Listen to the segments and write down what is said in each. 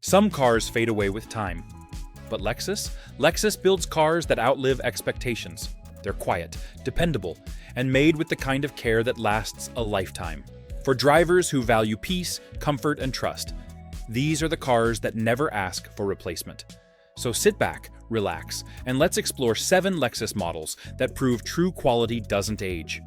Some cars fade away with time. But Lexus builds cars that outlive expectations. They're quiet, dependable, and made with the kind of care that lasts a lifetime. For drivers who value peace, comfort, and trust, these are the cars that never ask for replacement. So sit back, relax, and let's explore 7 Lexus models that prove true quality doesn't age.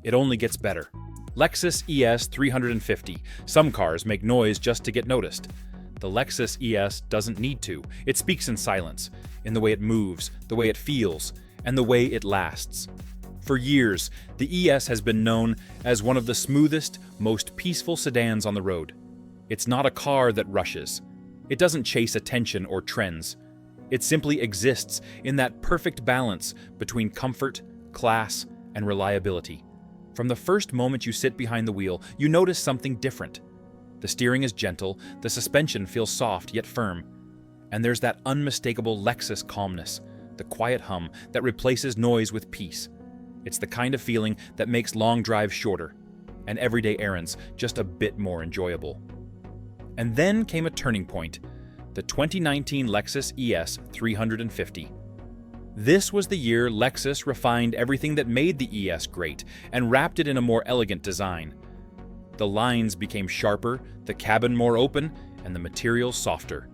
It only gets better. Lexus ES 350. Some cars make noise just to get noticed. The Lexus ES doesn't need to. It speaks in silence, in the way it moves, the way it feels, and the way it lasts. For years, the ES has been known as one of the smoothest, most peaceful sedans on the road. It's not a car that rushes. It doesn't chase attention or trends. It simply exists in that perfect balance between comfort, class, and reliability. From the first moment you sit behind the wheel, you notice something different. The steering is gentle, the suspension feels soft yet firm, and there's that unmistakable Lexus calmness, the quiet hum that replaces noise with peace. It's the kind of feeling that makes long drives shorter, and everyday errands just a bit more enjoyable. And then came a turning point, the 2019 Lexus ES 350. This was the year Lexus refined everything that made the ES great and wrapped it in a more elegant design. The lines became sharper, the cabin more open, and the materials softer.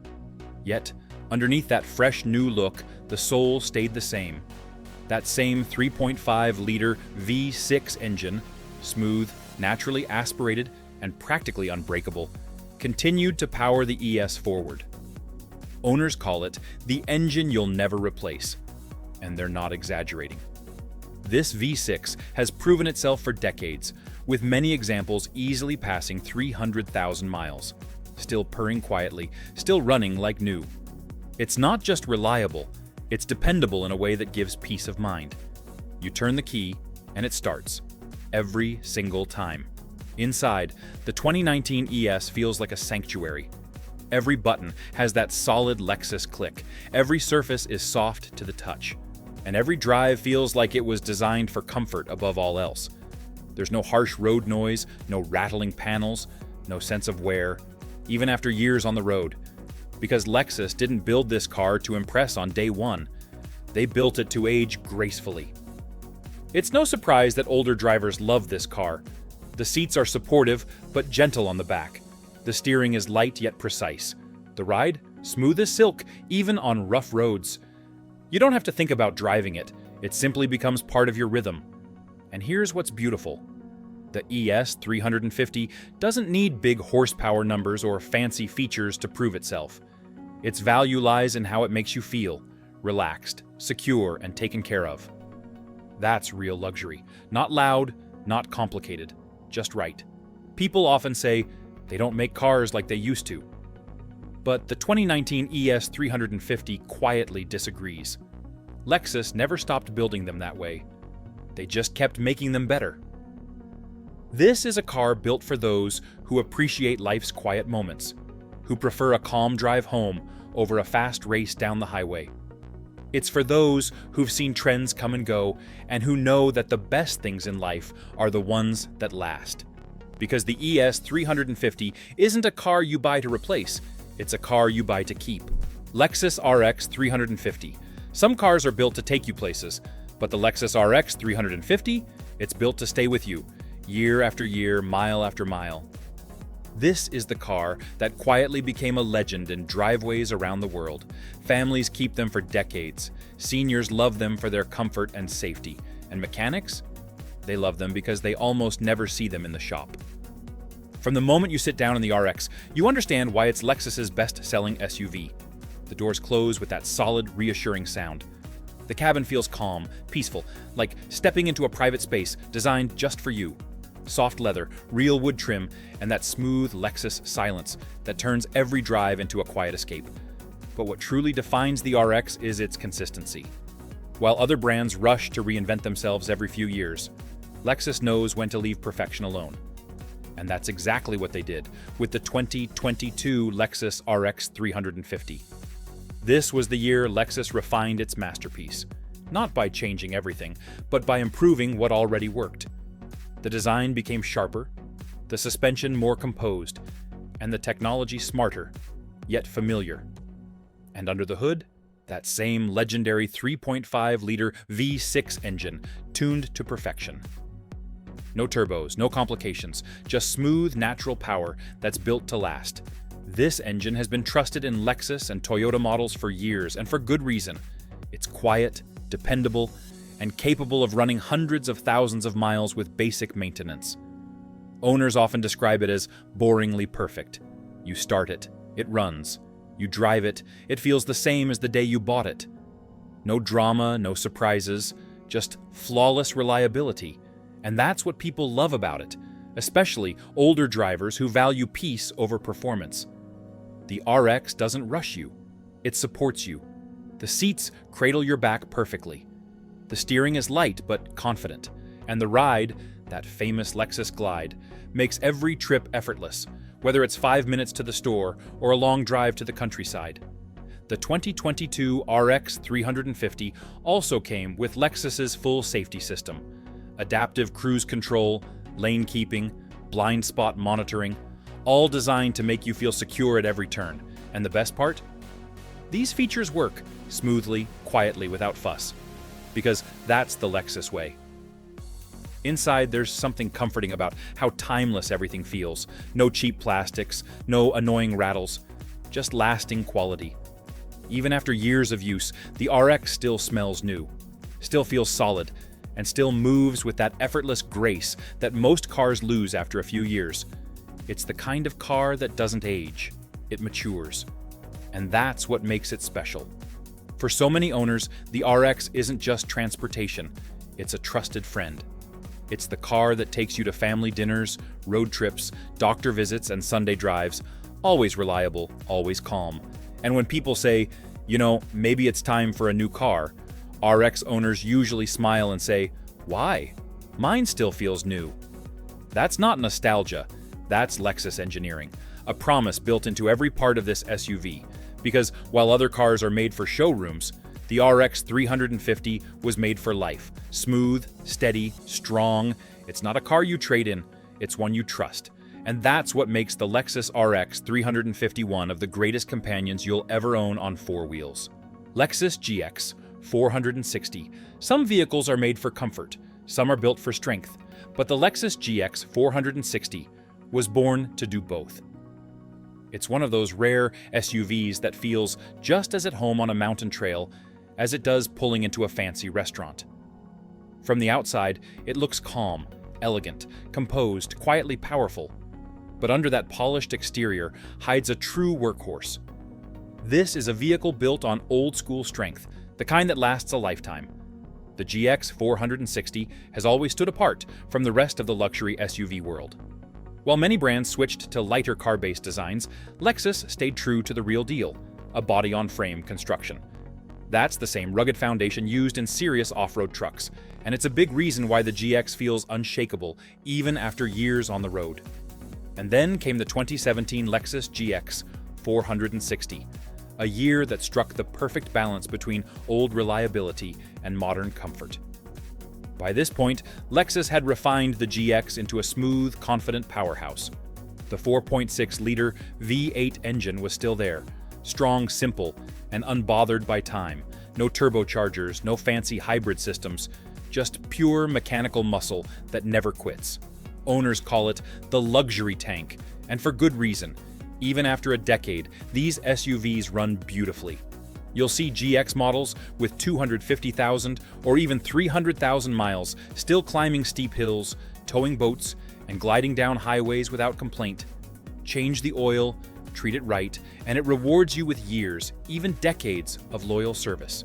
Yet, underneath that fresh new look, the soul stayed the same. That same 3.5-liter V6 engine, smooth, naturally aspirated, and practically unbreakable, continued to power the ES forward. Owners call it the engine you'll never replace, and they're not exaggerating. This V6 has proven itself for decades, with many examples easily passing 300,000 miles, still purring quietly, still running like new. It's not just reliable, it's dependable in a way that gives peace of mind. You turn the key, and it starts, every single time. Inside, the 2019 ES feels like a sanctuary. Every button has that solid Lexus click, every surface is soft to the touch, and every drive feels like it was designed for comfort above all else. There's no harsh road noise, no rattling panels, no sense of wear, even after years on the road. Because Lexus didn't build this car to impress on day one. They built it to age gracefully. It's no surprise that older drivers love this car. The seats are supportive, but gentle on the back. The steering is light yet precise. The ride, smooth as silk, even on rough roads. You don't have to think about driving it. It simply becomes part of your rhythm. And here's what's beautiful. The ES 350 doesn't need big horsepower numbers or fancy features to prove itself. Its value lies in how it makes you feel, relaxed, secure, and taken care of. That's real luxury. Not loud, not complicated, just right. People often say they don't make cars like they used to. But the 2019 ES 350 quietly disagrees. Lexus never stopped building them that way. They just kept making them better. This is a car built for those who appreciate life's quiet moments, who prefer a calm drive home over a fast race down the highway. It's for those who've seen trends come and go and who know that the best things in life are the ones that last. Because the ES 350 isn't a car you buy to replace, it's a car you buy to keep. Lexus RX 350. Some cars are built to take you places, but the Lexus RX 350, it's built to stay with you, year after year, mile after mile. This is the car that quietly became a legend in driveways around the world. Families keep them for decades. Seniors love them for their comfort and safety. And mechanics? They love them because they almost never see them in the shop. From the moment you sit down in the RX, you understand why it's Lexus's best-selling SUV. The doors close with that solid, reassuring sound. The cabin feels calm, peaceful, like stepping into a private space designed just for you. Soft leather, real wood trim, and that smooth Lexus silence that turns every drive into a quiet escape. But what truly defines the RX is its consistency. While other brands rush to reinvent themselves every few years, Lexus knows when to leave perfection alone. And that's exactly what they did with the 2022 Lexus RX 350. This was the year Lexus refined its masterpiece, not by changing everything, but by improving what already worked. The design became sharper, the suspension more composed, and the technology smarter. yet familiar. And under the hood, that same legendary 3.5-liter V6 engine, tuned to perfection. No turbos, no complications, just smooth, natural power that's built to last. This engine has been trusted in Lexus and Toyota models for years, and for good reason. It's quiet, dependable, and capable of running hundreds of thousands of miles with basic maintenance. Owners often describe it as boringly perfect. You start it, it runs. You drive it, it feels the same as the day you bought it. No drama, no surprises, just flawless reliability. And that's what people love about it, especially older drivers who value peace over performance. The RX doesn't rush you, it supports you. The seats cradle your back perfectly. The steering is light but confident, and the ride, that famous Lexus glide, makes every trip effortless, whether it's 5 minutes to the store or a long drive to the countryside. The 2022 RX 350 also came with Lexus's full safety system: adaptive cruise control, lane keeping, blind spot monitoring, all designed to make you feel secure at every turn. And the best part? These features work smoothly, quietly, without fuss. Because that's the Lexus way. Inside, there's something comforting about how timeless everything feels. No cheap plastics, no annoying rattles, just lasting quality. Even after years of use, the RX still smells new, still feels solid, and still moves with that effortless grace that most cars lose after a few years. It's the kind of car that doesn't age, it matures. And that's what makes it special. For so many owners, the RX isn't just transportation, it's a trusted friend. It's the car that takes you to family dinners, road trips, doctor visits, and Sunday drives, always reliable, always calm. And when people say, maybe it's time for a new car, RX owners usually smile and say, "Why? Mine still feels new." That's not nostalgia, that's Lexus engineering, a promise built into every part of this SUV. Because while other cars are made for showrooms, the RX 350 was made for life. Smooth, steady, strong. It's not a car you trade in, it's one you trust. And that's what makes the Lexus RX 350 one of the greatest companions you'll ever own on four wheels. Lexus GX 460. Some vehicles are made for comfort, some are built for strength, but the Lexus GX 460 was born to do both. It's one of those rare SUVs that feels just as at home on a mountain trail as it does pulling into a fancy restaurant. From the outside, it looks calm, elegant, composed, quietly powerful. But under that polished exterior hides a true workhorse. This is a vehicle built on old-school strength, the kind that lasts a lifetime. The GX 460 has always stood apart from the rest of the luxury SUV world. While many brands switched to lighter car-based designs, Lexus stayed true to the real deal, a body-on-frame construction. That's the same rugged foundation used in serious off-road trucks, and it's a big reason why the GX feels unshakable even after years on the road. And then came the 2017 Lexus GX 460, a year that struck the perfect balance between old reliability and modern comfort. By this point, Lexus had refined the GX into a smooth, confident powerhouse. The 4.6-liter V8 engine was still there, strong, simple, and unbothered by time. No turbochargers, no fancy hybrid systems, just pure mechanical muscle that never quits. Owners call it the luxury tank, and for good reason. Even after a decade, these SUVs run beautifully. You'll see GX models with 250,000 or even 300,000 miles still climbing steep hills, towing boats, and gliding down highways without complaint. Change the oil, treat it right, and it rewards you with years, even decades of loyal service.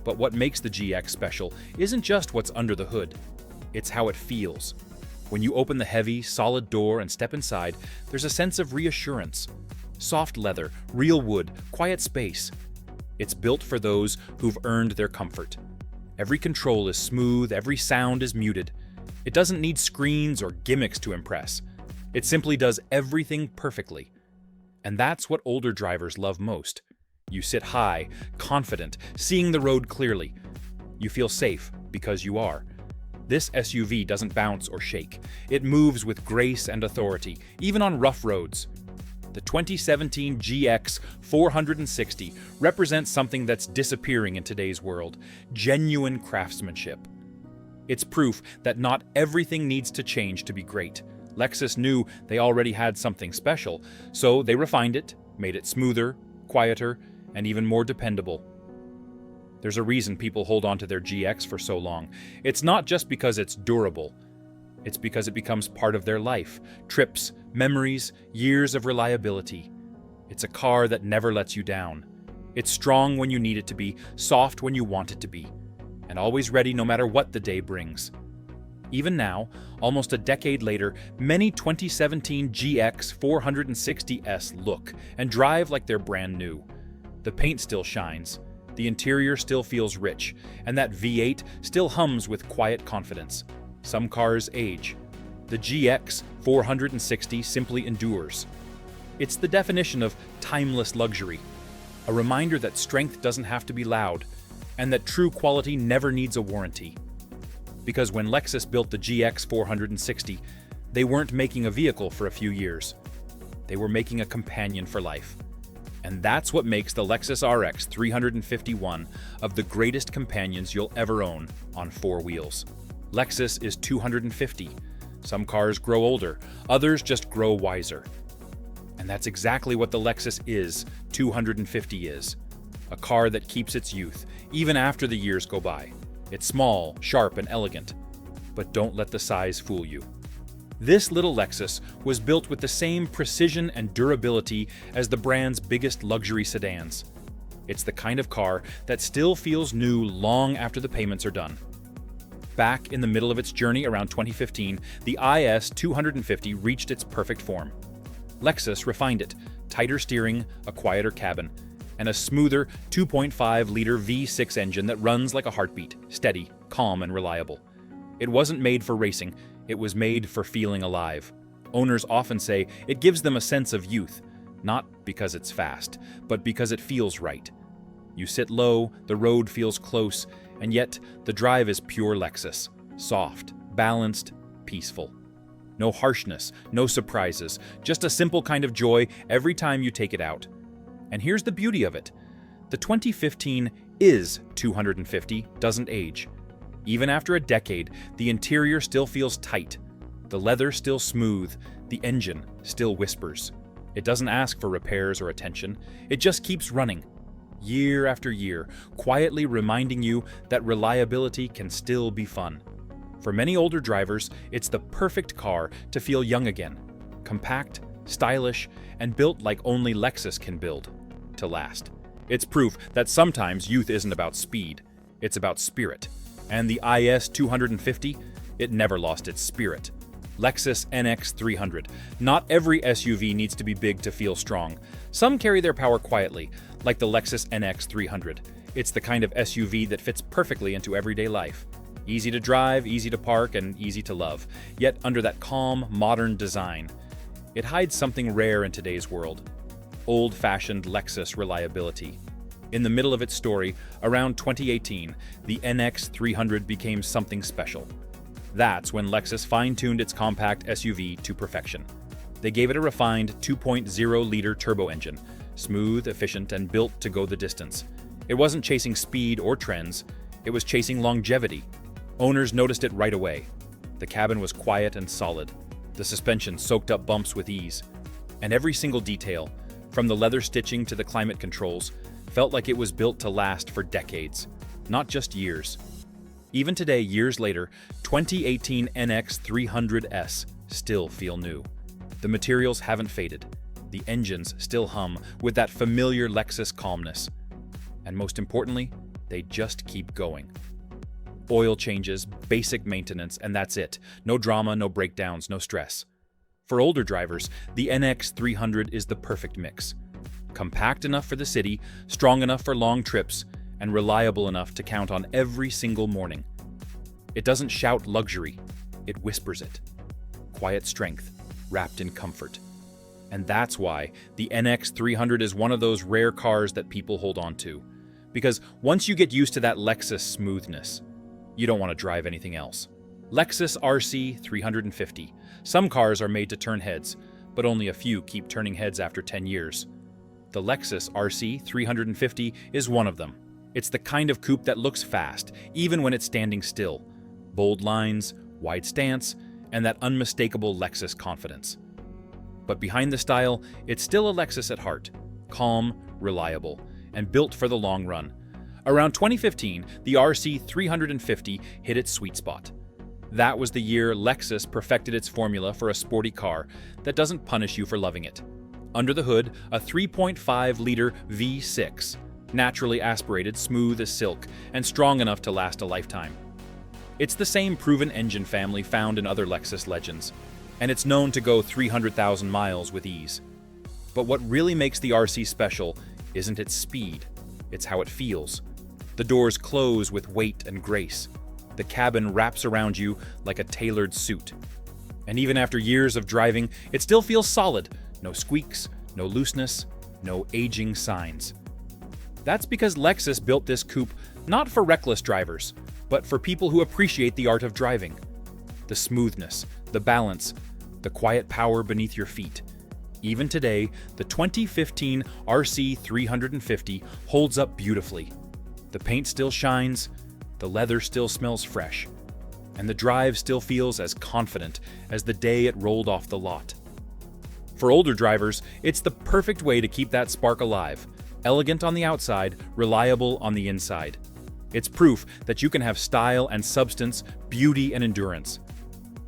But what makes the GX special isn't just what's under the hood, it's how it feels. When you open the heavy, solid door and step inside, there's a sense of reassurance. Soft leather, real wood, quiet space. It's built for those who've earned their comfort. Every control is smooth, every sound is muted. It doesn't need screens or gimmicks to impress. It simply does everything perfectly. And that's what older drivers love most. You sit high, confident, seeing the road clearly. You feel safe because you are. This SUV doesn't bounce or shake. It moves with grace and authority, even on rough roads. The 2017 GX 460 represents something that's disappearing in today's world: genuine craftsmanship. It's proof that not everything needs to change to be great. Lexus knew they already had something special, so they refined it, made it smoother, quieter, and even more dependable. There's a reason people hold on to their GX for so long. It's not just because it's durable. It's because it becomes part of their life. Trips, memories, years of reliability. It's a car that never lets you down. It's strong when you need it to be, soft when you want it to be, and always ready no matter what the day brings. Even now, almost a decade later, many 2017 GX 460S look and drive like they're brand new. The paint still shines, the interior still feels rich, and that V8 still hums with quiet confidence. Some cars age. The GX 460 simply endures. It's the definition of timeless luxury, a reminder that strength doesn't have to be loud, and that true quality never needs a warranty. Because when Lexus built the GX 460, they weren't making a vehicle for a few years. They were making a companion for life. And that's what makes the Lexus RX 350 one of the greatest companions you'll ever own on four wheels. Lexus is 250. Some cars grow older, others just grow wiser. And that's exactly what the Lexus IS 250 is. A car that keeps its youth, even after the years go by. It's small, sharp, and elegant. But don't let the size fool you. This little Lexus was built with the same precision and durability as the brand's biggest luxury sedans. It's the kind of car that still feels new long after the payments are done. Back in the middle of its journey around 2015, the IS 250 reached its perfect form. Lexus refined it: tighter steering, a quieter cabin, and a smoother 2.5-liter V6 engine that runs like a heartbeat, steady, calm, and reliable. It wasn't made for racing, it was made for feeling alive. Owners often say it gives them a sense of youth, not because it's fast, but because it feels right. You sit low, the road feels close, and yet the drive is pure Lexus. Soft, balanced, peaceful. No harshness, no surprises, just a simple kind of joy every time you take it out. And here's the beauty of it. The 2015 IS 250 doesn't age. Even after a decade, the interior still feels tight. The leather still smooth, the engine still whispers. It doesn't ask for repairs or attention. It just keeps running, year after year, quietly reminding you that reliability can still be fun. For many older drivers, it's the perfect car to feel young again. Compact, stylish, and built like only Lexus can build, to last. It's proof that sometimes youth isn't about speed, it's about spirit. And the IS 250, it never lost its spirit. Lexus NX 300. Not every SUV needs to be big to feel strong. Some carry their power quietly, like the Lexus NX 300. It's the kind of SUV that fits perfectly into everyday life. Easy to drive, easy to park, and easy to love. Yet under that calm, modern design, it hides something rare in today's world: old-fashioned Lexus reliability. In the middle of its story, around 2018, the NX 300 became something special. That's when Lexus fine-tuned its compact SUV to perfection. They gave it a refined 2.0-liter turbo engine, smooth, efficient, and built to go the distance. It wasn't chasing speed or trends, it was chasing longevity. Owners noticed it right away. The cabin was quiet and solid. The suspension soaked up bumps with ease. And every single detail, from the leather stitching to the climate controls, felt like it was built to last for decades, not just years. Even today, years later, 2018 NX 300S still feel new. The materials haven't faded. The engines still hum with that familiar Lexus calmness. And most importantly, they just keep going. Oil changes, basic maintenance, and that's it. No drama, no breakdowns, no stress. For older drivers, the NX 300 is the perfect mix. Compact enough for the city, strong enough for long trips, and reliable enough to count on every single morning. It doesn't shout luxury, it whispers it. Quiet strength, wrapped in comfort. And that's why the NX 300 is one of those rare cars that people hold on to. Because once you get used to that Lexus smoothness, you don't want to drive anything else. Lexus RC 350. Some cars are made to turn heads, but only a few keep turning heads after 10 years. The Lexus RC 350 is one of them. It's the kind of coupe that looks fast, even when it's standing still. Bold lines, wide stance, and that unmistakable Lexus confidence. But behind the style, it's still a Lexus at heart, calm, reliable, and built for the long run. Around 2015, the RC 350 hit its sweet spot. That was the year Lexus perfected its formula for a sporty car that doesn't punish you for loving it. Under the hood, a 3.5-liter V6, naturally aspirated, smooth as silk, and strong enough to last a lifetime. It's the same proven engine family found in other Lexus legends, and it's known to go 300,000 miles with ease. But what really makes the RC special isn't its speed, it's how it feels. The doors close with weight and grace. The cabin wraps around you like a tailored suit. And even after years of driving, it still feels solid. No squeaks, no looseness, no aging signs. That's because Lexus built this coupe not for reckless drivers, but for people who appreciate the art of driving. The smoothness, the balance, the quiet power beneath your feet. Even today, the 2015 RC 350 holds up beautifully. The paint still shines, the leather still smells fresh, and the drive still feels as confident as the day it rolled off the lot. For older drivers, it's the perfect way to keep that spark alive. Elegant on the outside, reliable on the inside. It's proof that you can have style and substance, beauty and endurance.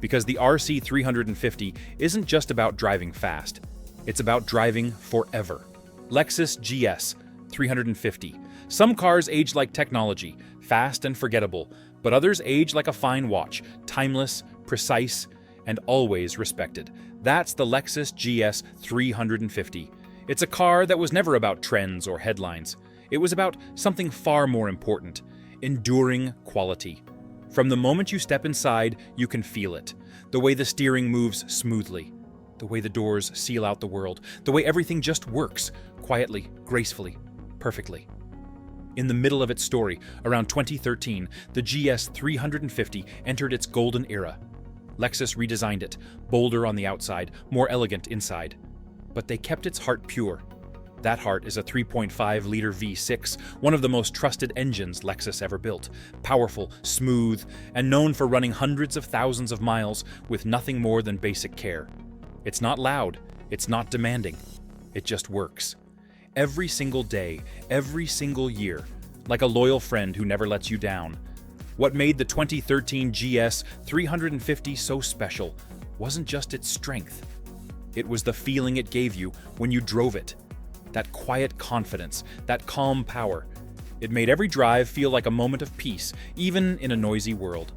Because the RC 350 isn't just about driving fast, it's about driving forever. Lexus GS 350. Some cars age like technology, fast and forgettable, but others age like a fine watch, timeless, precise, and always respected. That's the Lexus GS 350. It's a car that was never about trends or headlines. It was about something far more important, enduring quality. From the moment you step inside, you can feel it. The way the steering moves smoothly, the way the doors seal out the world, the way everything just works, quietly, gracefully, perfectly. In the middle of its story, around 2013, the GS 350 entered its golden era. Lexus redesigned it, bolder on the outside, more elegant inside. But they kept its heart pure. That heart is a 3.5-liter V6, one of the most trusted engines Lexus ever built. Powerful, smooth, and known for running hundreds of thousands of miles with nothing more than basic care. It's not loud, it's not demanding, it just works. Every single day, every single year, like a loyal friend who never lets you down. What made the 2013 GS 350 so special wasn't just its strength. It was the feeling it gave you when you drove it. That quiet confidence, that calm power. It made every drive feel like a moment of peace, even in a noisy world.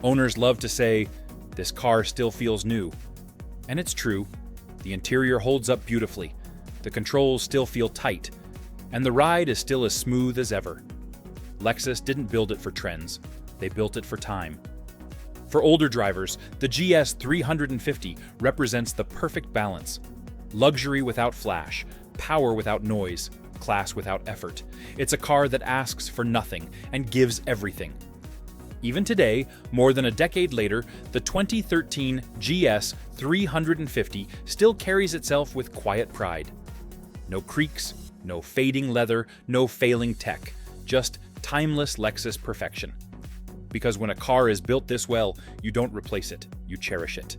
Owners love to say, "This car still feels new." And it's true. The interior holds up beautifully. The controls still feel tight. And the ride is still as smooth as ever. Lexus didn't build it for trends. They built it for time. For older drivers, the GS 350 represents the perfect balance. Luxury without flash, power without noise, class without effort. It's a car that asks for nothing and gives everything. Even today, more than a decade later, the 2013 GS 350 still carries itself with quiet pride. No creaks, no fading leather, no failing tech, just timeless Lexus perfection. Because when a car is built this well, you don't replace it, you cherish it.